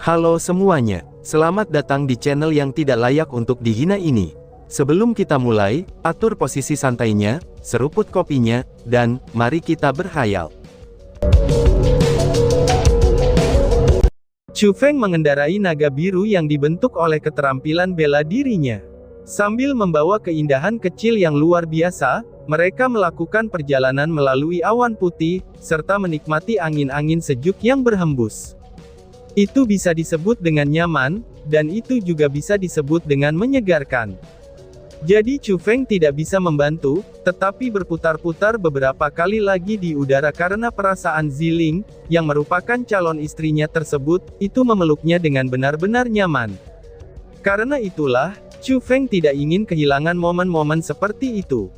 Halo semuanya, selamat datang di channel yang tidak layak untuk dihina ini. Sebelum kita mulai, atur posisi santainya, seruput kopinya, dan mari kita berkhayal. Chu Feng mengendarai naga biru yang dibentuk oleh keterampilan bela dirinya. Sambil membawa keindahan kecil yang luar biasa, mereka melakukan perjalanan melalui awan putih, serta menikmati angin-angin sejuk yang berhembus. Itu bisa disebut dengan nyaman, dan itu juga bisa disebut dengan menyegarkan. Jadi Chu Feng tidak bisa membantu, tetapi berputar-putar beberapa kali lagi di udara karena perasaan Ziling, yang merupakan calon istrinya tersebut, itu memeluknya dengan benar-benar nyaman. Karena itulah, Chu Feng tidak ingin kehilangan momen-momen seperti itu.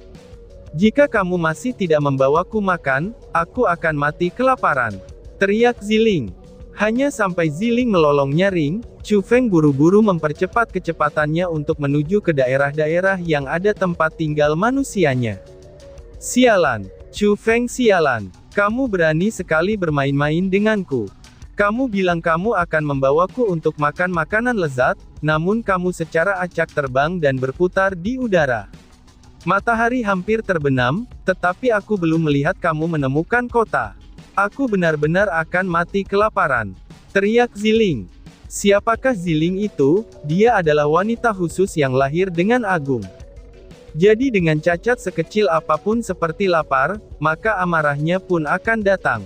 Jika kamu masih tidak membawaku makan, aku akan mati kelaparan, teriak Ziling. Hanya sampai Ziling melolong nyaring, Chu Feng buru-buru mempercepat kecepatannya untuk menuju ke daerah-daerah yang ada tempat tinggal manusianya. Sialan, Chu Feng sialan, kamu berani sekali bermain-main denganku. Kamu bilang kamu akan membawaku untuk makan makanan lezat, namun kamu secara acak terbang dan berputar di udara. Matahari hampir terbenam, tetapi aku belum melihat kamu menemukan kota. Aku benar-benar akan mati kelaparan, teriak Ziling. Siapakah Ziling itu? Dia adalah wanita khusus yang lahir dengan agung. Jadi dengan cacat sekecil apapun seperti lapar, maka amarahnya pun akan datang.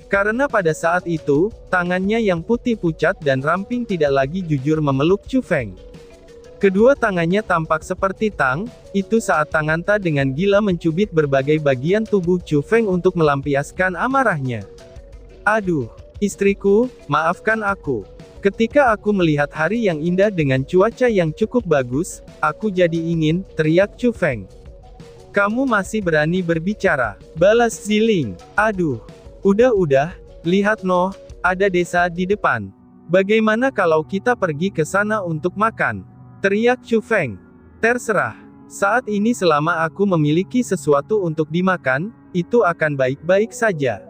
Karena pada saat itu, tangannya yang putih pucat dan ramping tidak lagi jujur memeluk Chu Feng. Kedua tangannya tampak seperti tang, itu saat tangan Ta dengan gila mencubit berbagai bagian tubuh Chu Feng untuk melampiaskan amarahnya. Aduh, istriku, maafkan aku. Ketika aku melihat hari yang indah dengan cuaca yang cukup bagus, aku jadi ingin, teriak Chu Feng. Kamu masih berani berbicara, balas Ziling. Aduh, udah, lihat noh, ada desa di depan. Bagaimana kalau kita pergi ke sana untuk makan? Teriak Chu Feng. Terserah. Saat ini selama aku memiliki sesuatu untuk dimakan, itu akan baik-baik saja.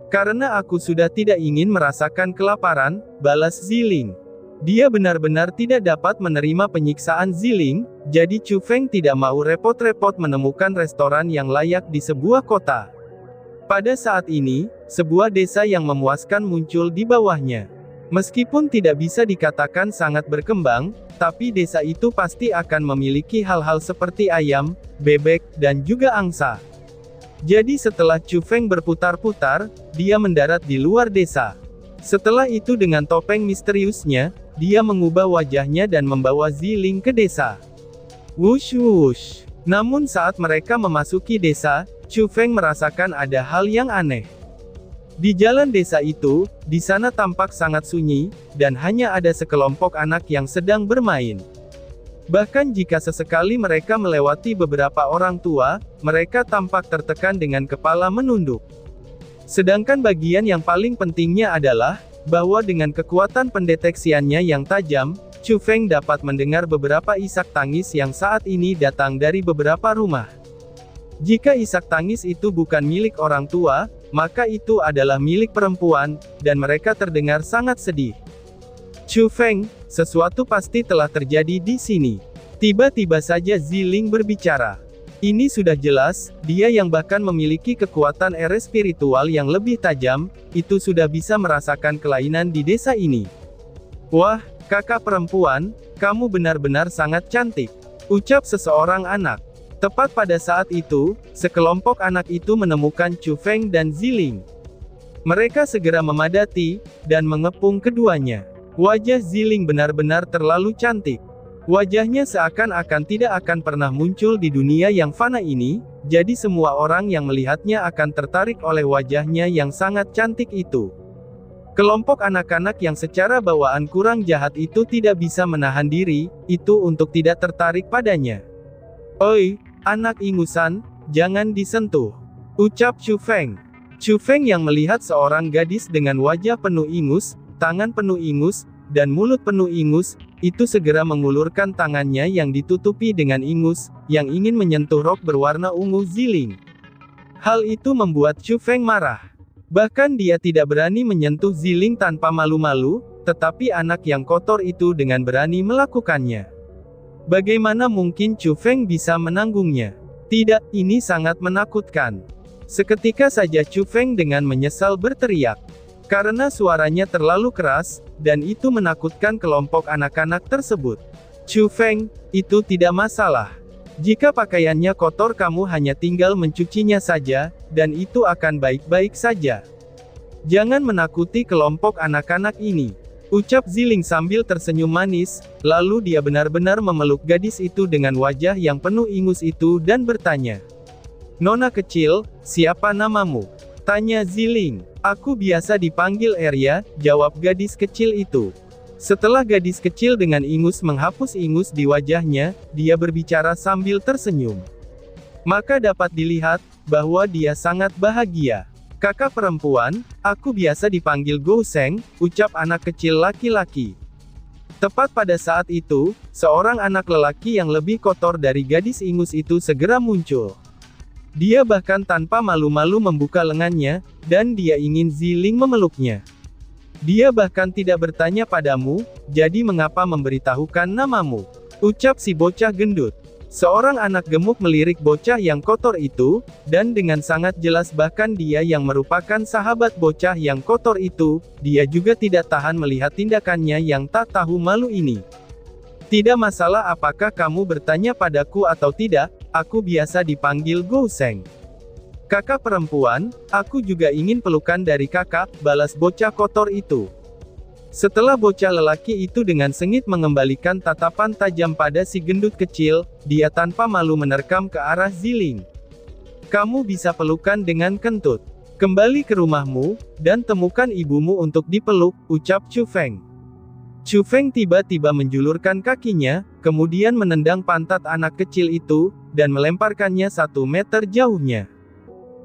Karena aku sudah tidak ingin merasakan kelaparan, balas Ziling. Dia benar-benar tidak dapat menerima penyiksaan Ziling, jadi Chu Feng tidak mau repot-repot menemukan restoran yang layak di sebuah kota. Pada saat ini, sebuah desa yang memuaskan muncul di bawahnya. Meskipun tidak bisa dikatakan sangat berkembang, tapi desa itu pasti akan memiliki hal-hal seperti ayam, bebek, dan juga angsa. Jadi setelah Chu Feng berputar-putar, dia mendarat di luar desa. Setelah itu dengan topeng misteriusnya, dia mengubah wajahnya dan membawa Ziling ke desa. Wush wush. Namun saat mereka memasuki desa, Chu Feng merasakan ada hal yang aneh. Di jalan desa itu, di sana tampak sangat sunyi, dan hanya ada sekelompok anak yang sedang bermain. Bahkan jika sesekali mereka melewati beberapa orang tua, mereka tampak tertekan dengan kepala menunduk. Sedangkan bagian yang paling pentingnya adalah, bahwa dengan kekuatan pendeteksiannya yang tajam, Chu Feng dapat mendengar beberapa isak tangis yang saat ini datang dari beberapa rumah. Jika isak tangis itu bukan milik orang tua, maka itu adalah milik perempuan, dan mereka terdengar sangat sedih. Chu Feng, sesuatu pasti telah terjadi di sini. Tiba-tiba saja Ziling berbicara. Ini sudah jelas, dia yang bahkan memiliki kekuatan era spiritual yang lebih tajam, itu sudah bisa merasakan kelainan di desa ini. Wah, kakak perempuan, kamu benar-benar sangat cantik, ucap seseorang anak. Tepat pada saat itu, sekelompok anak itu menemukan Chu Feng dan Ziling. Mereka segera memadati, dan mengepung keduanya. Wajah Ziling benar-benar terlalu cantik. Wajahnya seakan-akan tidak akan pernah muncul di dunia yang fana ini, jadi semua orang yang melihatnya akan tertarik oleh wajahnya yang sangat cantik itu. Kelompok anak-anak yang secara bawaan kurang jahat itu tidak bisa menahan diri, itu untuk tidak tertarik padanya. Oi, anak ingusan, jangan disentuh, ucap Chu Feng. Chu Feng yang melihat seorang gadis dengan wajah penuh ingus, tangan penuh ingus, dan mulut penuh ingus, itu segera mengulurkan tangannya yang ditutupi dengan ingus, yang ingin menyentuh rok berwarna ungu Ziling. Hal itu membuat Chu Feng marah. Bahkan dia tidak berani menyentuh Ziling tanpa malu-malu, tetapi anak yang kotor itu dengan berani melakukannya. Bagaimana mungkin Chu Feng bisa menanggungnya? Tidak, ini sangat menakutkan. Seketika saja Chu Feng dengan menyesal berteriak. Karena suaranya terlalu keras, dan itu menakutkan kelompok anak-anak tersebut. Chu Feng, itu tidak masalah. Jika pakaiannya kotor kamu hanya tinggal mencucinya saja, dan itu akan baik-baik saja. Jangan menakuti kelompok anak-anak ini. Ucap Ziling sambil tersenyum manis, lalu dia benar-benar memeluk gadis itu dengan wajah yang penuh ingus itu dan bertanya. Nona kecil, siapa namamu? Tanya Ziling. Aku biasa dipanggil Arya, jawab gadis kecil itu. Setelah gadis kecil dengan ingus menghapus ingus di wajahnya, dia berbicara sambil tersenyum. Maka dapat dilihat, bahwa dia sangat bahagia. Kakak perempuan, aku biasa dipanggil Gou Sheng, ucap anak kecil laki-laki. Tepat pada saat itu, seorang anak lelaki yang lebih kotor dari gadis ingus itu segera muncul. Dia bahkan tanpa malu-malu membuka lengannya, dan dia ingin Ziling memeluknya. Dia bahkan tidak bertanya padamu, jadi mengapa memberitahukan namamu? Ucap si bocah gendut. Seorang anak gemuk melirik bocah yang kotor itu, dan dengan sangat jelas bahkan dia yang merupakan sahabat bocah yang kotor itu, dia juga tidak tahan melihat tindakannya yang tak tahu malu ini. Tidak masalah apakah kamu bertanya padaku atau tidak, aku biasa dipanggil Gou Sheng. Kakak perempuan, aku juga ingin pelukan dari kakak, balas bocah kotor itu. Setelah bocah lelaki itu dengan sengit mengembalikan tatapan tajam pada si gendut kecil, dia tanpa malu menerkam ke arah Ziling. Kamu bisa pelukan dengan kentut. Kembali ke rumahmu, dan temukan ibumu untuk dipeluk, ucap Chu Feng. Chu Feng tiba-tiba menjulurkan kakinya, kemudian menendang pantat anak kecil itu, dan melemparkannya 1 meter jauhnya.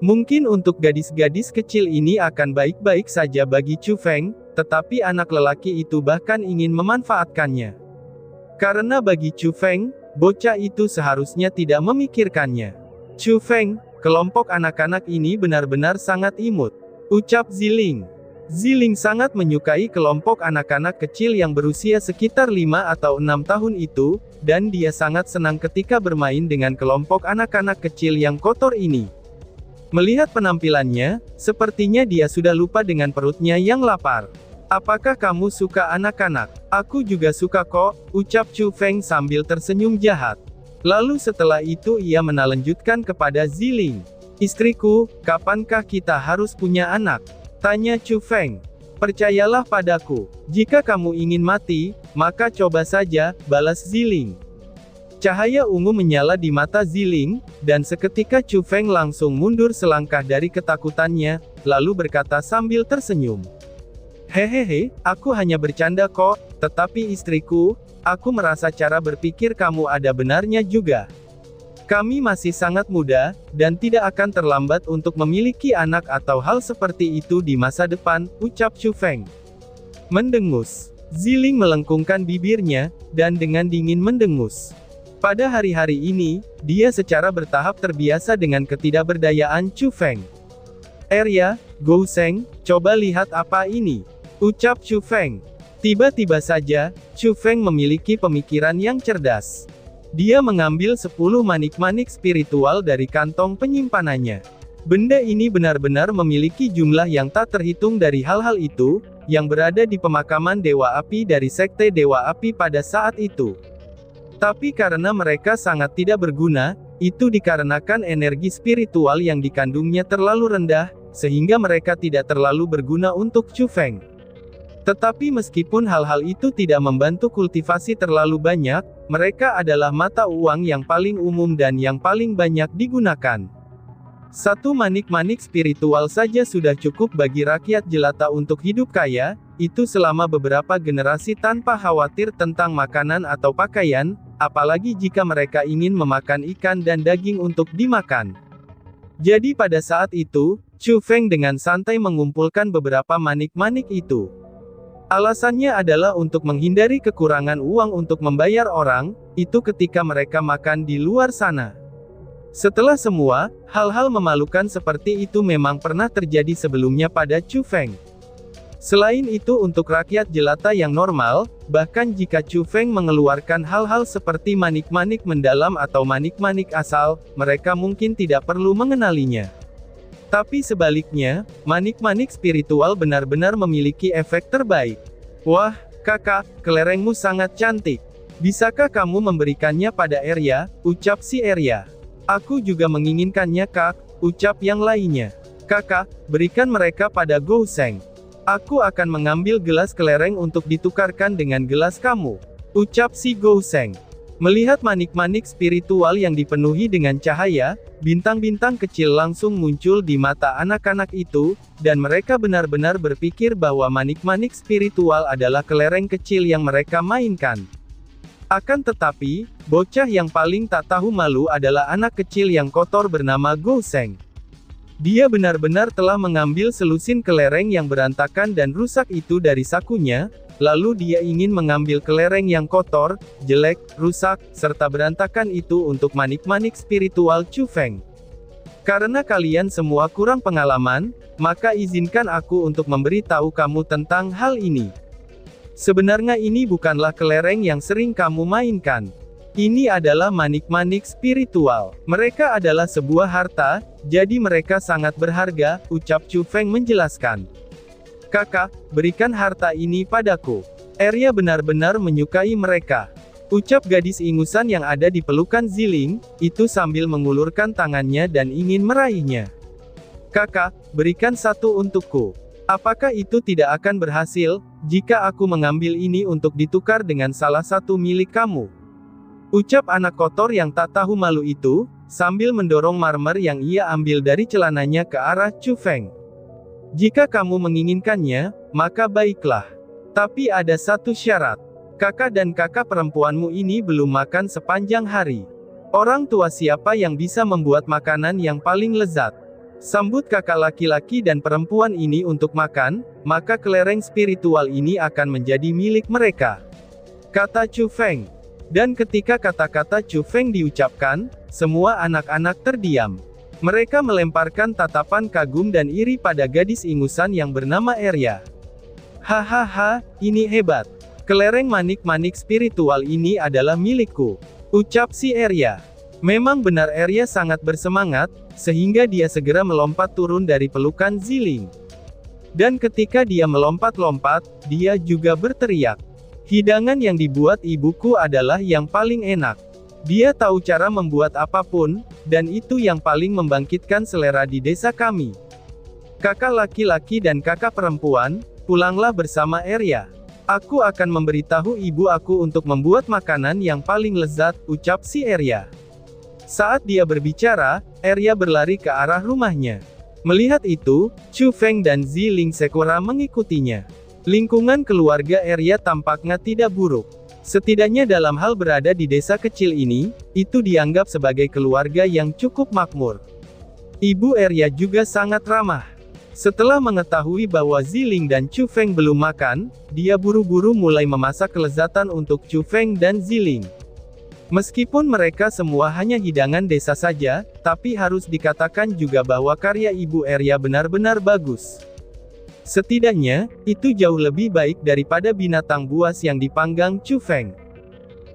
Mungkin untuk gadis-gadis kecil ini akan baik-baik saja bagi Chu Feng, tetapi anak lelaki itu bahkan ingin memanfaatkannya. Karena bagi Chu Feng, bocah itu seharusnya tidak memikirkannya. Chu Feng, kelompok anak-anak ini benar-benar sangat imut, ucap Ziling. Ziling sangat menyukai kelompok anak-anak kecil yang berusia sekitar 5 atau 6 tahun itu, dan dia sangat senang ketika bermain dengan kelompok anak-anak kecil yang kotor ini. Melihat penampilannya, sepertinya dia sudah lupa dengan perutnya yang lapar. Apakah kamu suka anak-anak? Aku juga suka kok, ucap Chu Feng sambil tersenyum jahat. Lalu setelah itu ia melanjutkan kepada Ziling. Istriku, kapankah kita harus punya anak? Tanya Chu Feng. Percayalah padaku, jika kamu ingin mati, maka coba saja, balas Ziling. Cahaya ungu menyala di mata Ziling, dan seketika Chu Feng langsung mundur selangkah dari ketakutannya, lalu berkata sambil tersenyum. Hehehe, aku hanya bercanda kok, tetapi istriku, aku merasa cara berpikir kamu ada benarnya juga. Kami masih sangat muda, dan tidak akan terlambat untuk memiliki anak atau hal seperti itu di masa depan, ucap Chu Feng. Mendengus. Ziling melengkungkan bibirnya, dan dengan dingin mendengus. Pada hari-hari ini, dia secara bertahap terbiasa dengan ketidakberdayaan Chu Feng. Arya, Gou Sheng, coba lihat apa ini, ucap Chu Feng. Tiba-tiba saja, Chu Feng memiliki pemikiran yang cerdas. Dia mengambil 10 manik-manik spiritual dari kantong penyimpanannya. Benda ini benar-benar memiliki jumlah yang tak terhitung dari hal-hal itu, yang berada di pemakaman Dewa Api dari Sekte Dewa Api pada saat itu. Tapi karena mereka sangat tidak berguna, itu dikarenakan energi spiritual yang dikandungnya terlalu rendah, sehingga mereka tidak terlalu berguna untuk Chu Feng. Tetapi meskipun hal-hal itu tidak membantu kultivasi terlalu banyak, mereka adalah mata uang yang paling umum dan yang paling banyak digunakan. 1 manik-manik spiritual saja sudah cukup bagi rakyat jelata untuk hidup kaya, itu selama beberapa generasi tanpa khawatir tentang makanan atau pakaian, apalagi jika mereka ingin memakan ikan dan daging untuk dimakan. Jadi pada saat itu, Chu Feng dengan santai mengumpulkan beberapa manik-manik itu. Alasannya adalah untuk menghindari kekurangan uang untuk membayar orang, itu ketika mereka makan di luar sana. Setelah semua, hal-hal memalukan seperti itu memang pernah terjadi sebelumnya pada Chu Feng. Selain itu untuk rakyat jelata yang normal, bahkan jika Chu Feng mengeluarkan hal-hal seperti manik-manik mendalam atau manik-manik asal, mereka mungkin tidak perlu mengenalinya. Tapi sebaliknya, manik-manik spiritual benar-benar memiliki efek terbaik. Wah, kakak, kelerengmu sangat cantik. Bisakah kamu memberikannya pada Arya? Ucap si Arya. Aku juga menginginkannya kak, ucap yang lainnya. Kakak, berikan mereka pada Gou Sheng. Aku akan mengambil gelas kelereng untuk ditukarkan dengan gelas kamu. Ucap si Gou Sheng. Melihat manik-manik spiritual yang dipenuhi dengan cahaya, bintang-bintang kecil langsung muncul di mata anak-anak itu, dan mereka benar-benar berpikir bahwa manik-manik spiritual adalah kelereng kecil yang mereka mainkan. Akan tetapi, bocah yang paling tak tahu malu adalah anak kecil yang kotor bernama Gou Sheng. Dia benar-benar telah mengambil selusin kelereng yang berantakan dan rusak itu dari sakunya, lalu dia ingin mengambil kelereng yang kotor, jelek, rusak, serta berantakan itu untuk manik-manik spiritual Chu Feng. Karena kalian semua kurang pengalaman, maka izinkan aku untuk memberitahu kamu tentang hal ini. Sebenarnya ini bukanlah kelereng yang sering kamu mainkan. Ini adalah manik-manik spiritual. Mereka adalah sebuah harta, jadi mereka sangat berharga, ucap Chu Feng menjelaskan. Kakak, berikan harta ini padaku. Arya benar-benar menyukai mereka. Ucap gadis ingusan yang ada di pelukan Ziling, itu sambil mengulurkan tangannya dan ingin meraihnya. Kakak, berikan satu untukku. Apakah itu tidak akan berhasil, jika aku mengambil ini untuk ditukar dengan salah satu milik kamu? Ucap anak kotor yang tak tahu malu itu, sambil mendorong marmer yang ia ambil dari celananya ke arah Chu Feng. Jika kamu menginginkannya, maka baiklah. Tapi ada satu syarat. Kakak dan kakak perempuanmu ini belum makan sepanjang hari. Orang tua siapa yang bisa membuat makanan yang paling lezat? Sambut kakak laki-laki dan perempuan ini untuk makan, maka kelereng spiritual ini akan menjadi milik mereka. Kata Chu Feng. Dan ketika kata-kata Chu Feng diucapkan, semua anak-anak terdiam. Mereka melemparkan tatapan kagum dan iri pada gadis ingusan yang bernama Arya. Hahaha, ini hebat. Kelereng manik-manik spiritual ini adalah milikku. Ucap si Arya. Memang benar Arya sangat bersemangat, sehingga dia segera melompat turun dari pelukan Ziling. Dan ketika dia melompat-lompat, dia juga berteriak. Hidangan yang dibuat ibuku adalah yang paling enak. Dia tahu cara membuat apapun, dan itu yang paling membangkitkan selera di desa kami. Kakak laki-laki dan kakak perempuan, pulanglah bersama Arya. Aku akan memberitahu ibu aku untuk membuat makanan yang paling lezat, ucap si Arya. Saat dia berbicara, Arya berlari ke arah rumahnya. Melihat itu, Chu Feng dan Ziling Sekura mengikutinya. Lingkungan keluarga Arya tampaknya tidak buruk. Setidaknya dalam hal berada di desa kecil ini, itu dianggap sebagai keluarga yang cukup makmur. Ibu Arya juga sangat ramah. Setelah mengetahui bahwa Ziling dan Chu Feng belum makan, dia buru-buru mulai memasak kelezatan untuk Chu Feng dan Ziling. Meskipun mereka semua hanya hidangan desa saja, tapi harus dikatakan juga bahwa karya Ibu Arya benar-benar bagus. Setidaknya, itu jauh lebih baik daripada binatang buas yang dipanggang Chu Feng.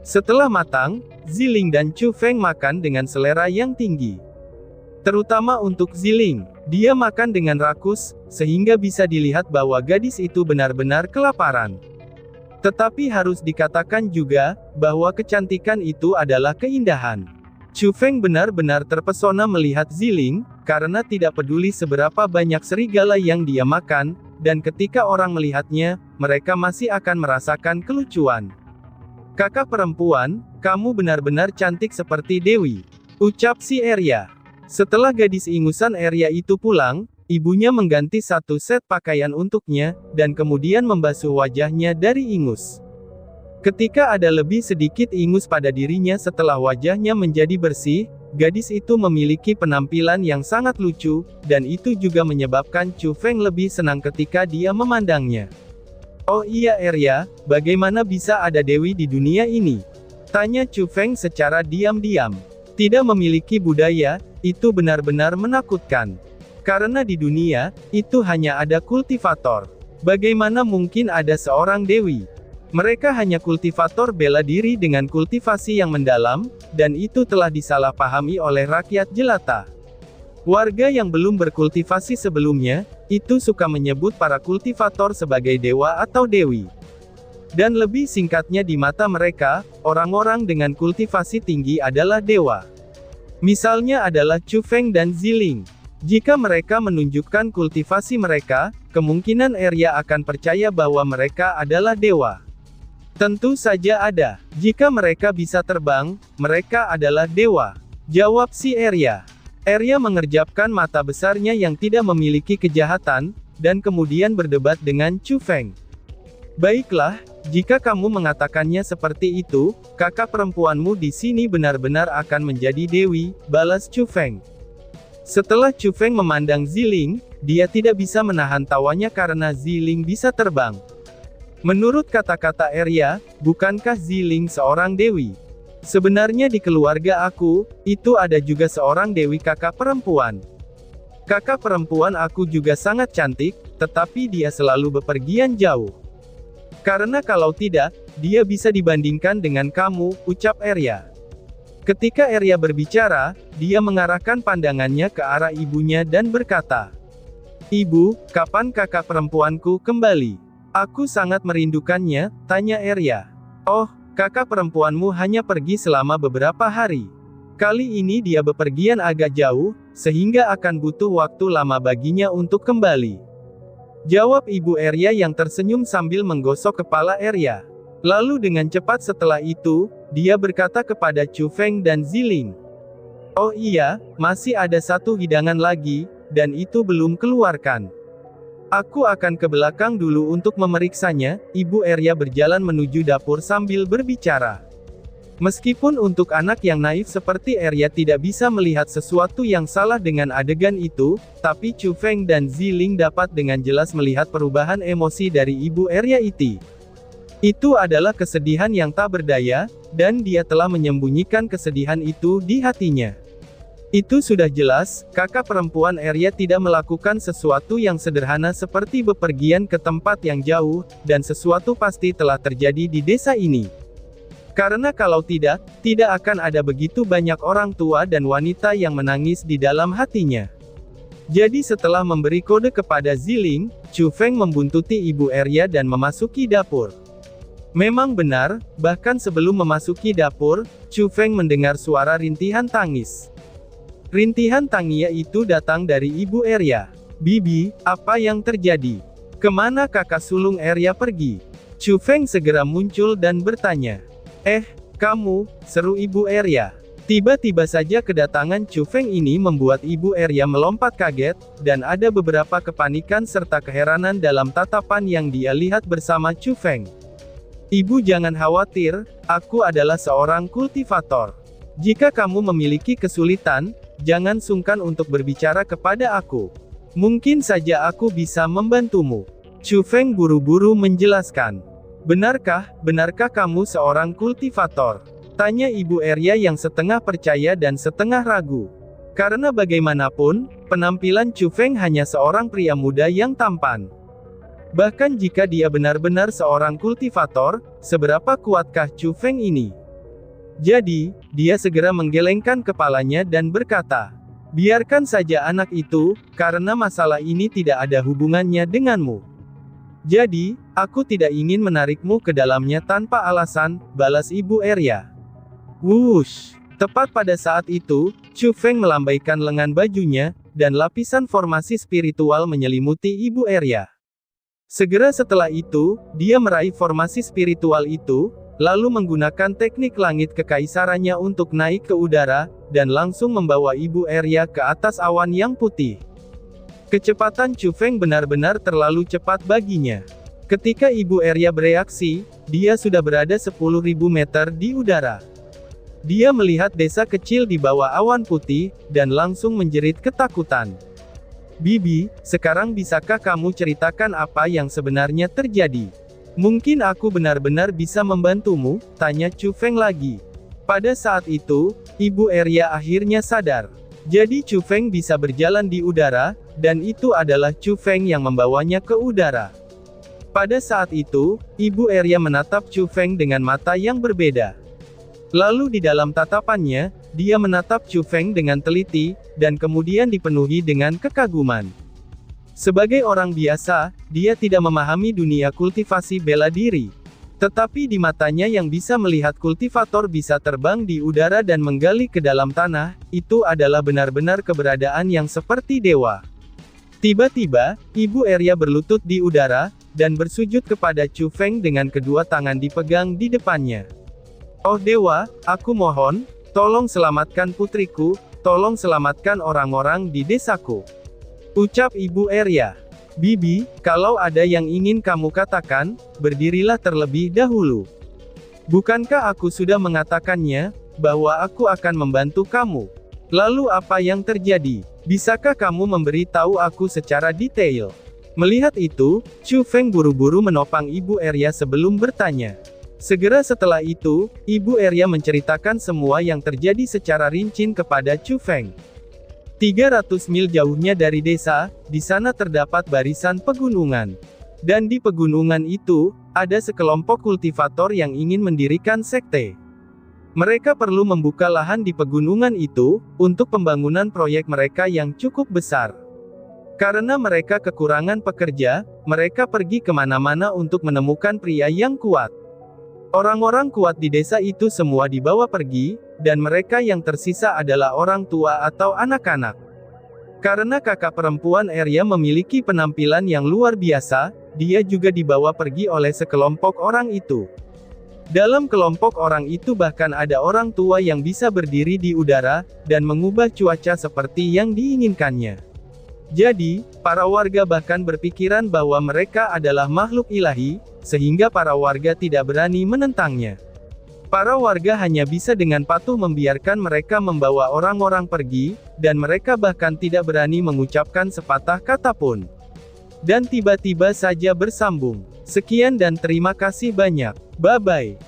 Setelah matang, Ziling dan Chu Feng makan dengan selera yang tinggi. Terutama untuk Ziling, dia makan dengan rakus, sehingga bisa dilihat bahwa gadis itu benar-benar kelaparan. Tetapi harus dikatakan juga, bahwa kecantikan itu adalah keindahan. Chu Feng benar-benar terpesona melihat Ziling, karena tidak peduli seberapa banyak serigala yang dia makan, dan ketika orang melihatnya, mereka masih akan merasakan kelucuan. Kakak perempuan, kamu benar-benar cantik seperti Dewi. Ucap si Arya. Setelah gadis ingusan Arya itu pulang, ibunya mengganti satu set pakaian untuknya, dan kemudian membasuh wajahnya dari ingus. Ketika ada lebih sedikit ingus pada dirinya setelah wajahnya menjadi bersih, gadis itu memiliki penampilan yang sangat lucu, dan itu juga menyebabkan Chu Feng lebih senang ketika dia memandangnya. Oh iya Arya, bagaimana bisa ada Dewi di dunia ini? Tanya Chu Feng secara diam-diam. Tidak memiliki budaya, itu benar-benar menakutkan. Karena di dunia, itu hanya ada kultivator. Bagaimana mungkin ada seorang dewi? Mereka hanya kultivator bela diri dengan kultivasi yang mendalam, dan itu telah disalahpahami oleh rakyat jelata. Warga yang belum berkultivasi sebelumnya, itu suka menyebut para kultivator sebagai dewa atau dewi. Dan lebih singkatnya di mata mereka, orang-orang dengan kultivasi tinggi adalah dewa. Misalnya adalah Chu Feng dan Ziling. Jika mereka menunjukkan kultivasi mereka, kemungkinan Arya akan percaya bahwa mereka adalah dewa. Tentu saja ada. Jika mereka bisa terbang, mereka adalah dewa. Jawab si Arya. Arya mengerjapkan mata besarnya yang tidak memiliki kejahatan, dan kemudian berdebat dengan Chu Feng. Baiklah, jika kamu mengatakannya seperti itu, kakak perempuanmu di sini benar-benar akan menjadi dewi, balas Chu Feng. Setelah Chu Feng memandang Ziling, dia tidak bisa menahan tawanya karena Ziling bisa terbang. Menurut kata-kata Arya, bukankah Ziling seorang dewi? Sebenarnya di keluarga aku, itu ada juga seorang dewi kakak perempuan. Kakak perempuan aku juga sangat cantik, tetapi dia selalu bepergian jauh. Karena kalau tidak, dia bisa dibandingkan dengan kamu, ucap Arya. Ketika Arya berbicara, dia mengarahkan pandangannya ke arah ibunya dan berkata, "Ibu, kapan kakak perempuanku kembali? Aku sangat merindukannya," tanya Arya. "Oh, kakak perempuanmu hanya pergi selama beberapa hari. Kali ini dia bepergian agak jauh, sehingga akan butuh waktu lama baginya untuk kembali," jawab ibu Arya yang tersenyum sambil menggosok kepala Arya. Lalu dengan cepat setelah itu, dia berkata kepada Chu Feng dan Ziling, "Oh iya, masih ada satu hidangan lagi, dan itu belum keluarkan. Aku akan ke belakang dulu untuk memeriksanya." Ibu Arya berjalan menuju dapur sambil berbicara. Meskipun untuk anak yang naif seperti Arya tidak bisa melihat sesuatu yang salah dengan adegan itu, tapi Chu Feng dan Ziling dapat dengan jelas melihat perubahan emosi dari ibu Arya itu. Itu adalah kesedihan yang tak berdaya, dan dia telah menyembunyikan kesedihan itu di hatinya. Itu sudah jelas, kakak perempuan Arya tidak melakukan sesuatu yang sederhana seperti bepergian ke tempat yang jauh, dan sesuatu pasti telah terjadi di desa ini. Karena kalau tidak, tidak akan ada begitu banyak orang tua dan wanita yang menangis di dalam hatinya. Jadi setelah memberi kode kepada Ziling, Chu Feng membuntuti ibu Arya dan memasuki dapur. Memang benar, bahkan sebelum memasuki dapur, Chu Feng mendengar suara rintihan tangis. Rintihan tangis itu datang dari ibu Arya. "Bibi, apa yang terjadi? Kemana kakak sulung Arya pergi?" Chu Feng segera muncul dan bertanya. Kamu," seru ibu Arya. Tiba-tiba saja kedatangan Chu Feng ini membuat ibu Arya melompat kaget, dan ada beberapa kepanikan serta keheranan dalam tatapan yang dia lihat bersama Chu Feng. "Ibu jangan khawatir, aku adalah seorang kultivator. Jika kamu memiliki kesulitan, jangan sungkan untuk berbicara kepada aku. Mungkin saja aku bisa membantumu." Chu Feng buru-buru menjelaskan. Benarkah kamu seorang kultivator?" tanya ibu Arya yang setengah percaya dan setengah ragu. Karena bagaimanapun, penampilan Chu Feng hanya seorang pria muda yang tampan. Bahkan jika dia benar-benar seorang kultivator, seberapa kuatkah Chu Feng ini? Jadi, dia segera menggelengkan kepalanya dan berkata, "Biarkan saja anak itu, karena masalah ini tidak ada hubungannya denganmu. Jadi, aku tidak ingin menarikmu ke dalamnya tanpa alasan," balas ibu Arya. Wush! Tepat pada saat itu, Chu Feng melambaikan lengan bajunya, dan lapisan formasi spiritual menyelimuti ibu Arya. Segera setelah itu, dia meraih formasi spiritual itu, lalu menggunakan teknik langit kekaisarannya untuk naik ke udara, dan langsung membawa ibu Arya ke atas awan yang putih. Kecepatan Chu Feng benar-benar terlalu cepat baginya. Ketika ibu Arya bereaksi, dia sudah berada 10.000 meter di udara. Dia melihat desa kecil di bawah awan putih, dan langsung menjerit ketakutan. "Bibi, sekarang bisakah kamu ceritakan apa yang sebenarnya terjadi? Mungkin aku benar-benar bisa membantumu," tanya Chu Feng lagi. Pada saat itu, ibu Arya akhirnya sadar. Jadi Chu Feng bisa berjalan di udara, dan itu adalah Chu Feng yang membawanya ke udara. Pada saat itu, Ibu Arya menatap Chu Feng dengan mata yang berbeda. Lalu di dalam tatapannya, dia menatap Chu Feng dengan teliti, dan kemudian dipenuhi dengan kekaguman. Sebagai orang biasa, dia tidak memahami dunia kultivasi bela diri. Tetapi di matanya yang bisa melihat kultivator bisa terbang di udara dan menggali ke dalam tanah, itu adalah benar-benar keberadaan yang seperti dewa. Tiba-tiba, Ibu Arya berlutut di udara, dan bersujud kepada Chu Feng dengan kedua tangan dipegang di depannya. "Oh dewa, aku mohon, tolong selamatkan putriku, tolong selamatkan orang-orang di desaku," ucap Ibu Arya. "Bibi, kalau ada yang ingin kamu katakan, berdirilah terlebih dahulu. Bukankah aku sudah mengatakannya, bahwa aku akan membantu kamu? Lalu apa yang terjadi? Bisakah kamu memberi tahu aku secara detail?" Melihat itu, Chu Feng buru-buru menopang Ibu Arya sebelum bertanya. Segera setelah itu, Ibu Arya menceritakan semua yang terjadi secara rinci kepada Chu Feng. 300 mil jauhnya dari desa, di sana terdapat barisan pegunungan. Dan di pegunungan itu, ada sekelompok kultivator yang ingin mendirikan sekte. Mereka perlu membuka lahan di pegunungan itu, untuk pembangunan proyek mereka yang cukup besar. Karena mereka kekurangan pekerja, mereka pergi kemana-mana untuk menemukan pria yang kuat. Orang-orang kuat di desa itu semua dibawa pergi, dan mereka yang tersisa adalah orang tua atau anak-anak. Karena kakak perempuan Arya memiliki penampilan yang luar biasa, dia juga dibawa pergi oleh sekelompok orang itu. Dalam kelompok orang itu bahkan ada orang tua yang bisa berdiri di udara, dan mengubah cuaca seperti yang diinginkannya. Jadi, para warga bahkan berpikiran bahwa mereka adalah makhluk ilahi, sehingga para warga tidak berani menentangnya. Para warga hanya bisa dengan patuh membiarkan mereka membawa orang-orang pergi, dan mereka bahkan tidak berani mengucapkan sepatah kata pun. Dan tiba-tiba saja bersambung. Sekian dan terima kasih banyak. Bye-bye.